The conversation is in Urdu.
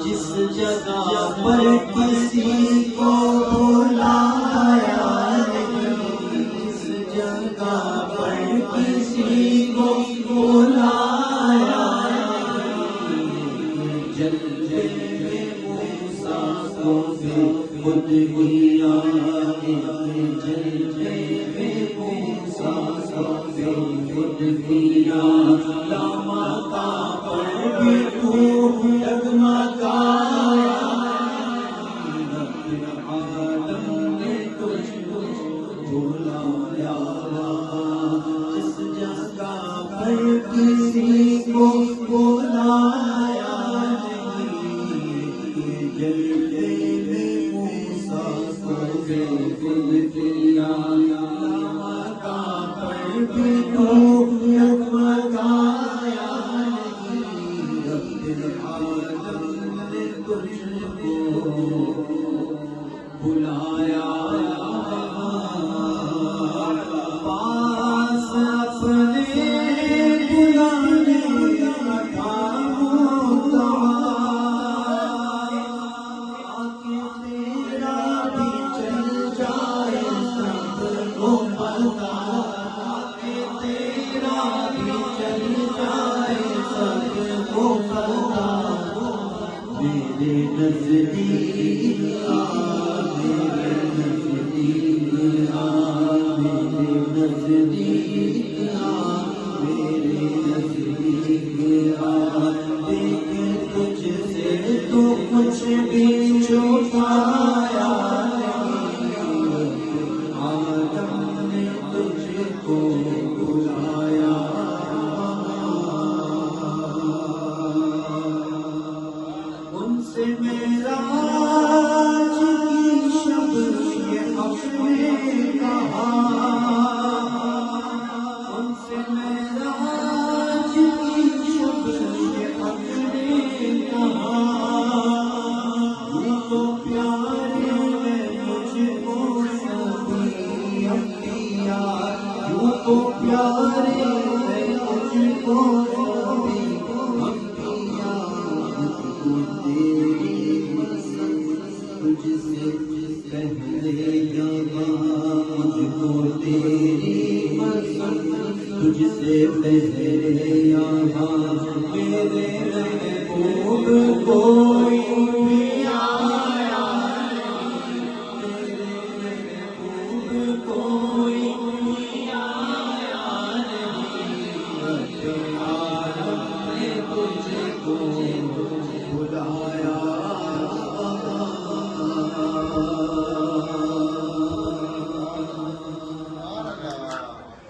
جس جگہ پر کسی کو بلایا نہیں، جس جگہ پر کسی کو بلایا نہیں، جلوے موسیٰ کو بھی خود کیا، جلوے موسیٰ کو بھی خود کیا، لامکہ پر بھی تو ڈگمگایا، رب العالم نے تجھ کو بلایا، جس جگہ پر کسی کو بلایا نہیں، جلوے موسیٰ کو بھی خود کیا، لامکہ پر بھی تو ڈگمگایا نہیں، رب العالم نے تجھ کو بلایا، پاس اپنے بلانے کا مدعا، آنکھ تیرا بھی چل جائے سب کو پتہ، آنکھ تیرا بھی چل جائے سب کو پتہ، میرے نزدیک آ، میرے نزدیک آ، میرے نزدیک آ، میرے نزدیک آ، دیکھ تجھ سے تو کچھ بھی چھپایا نہیں، عالم نے تجھ کو بلایا، ان سے معراج کی شب یہ حق نے کہا، ان سے معراج کی شب یہ حق نے کہا، یہ تو پیارے ہیں مجھ کو سبھی انبیاء، یوں تو پیارے ہیں مجھ کو سبھی انبیاء، تیری تجھ سے پہلے یہاں، مجھ کو تیری تجھ سے پہلے یہاں، میرے محبوب کوئی بھی آیا نہیں، میرے محبوب کوئی بھی آیا نہیں، رب العالم نے تجھ کو بلایا،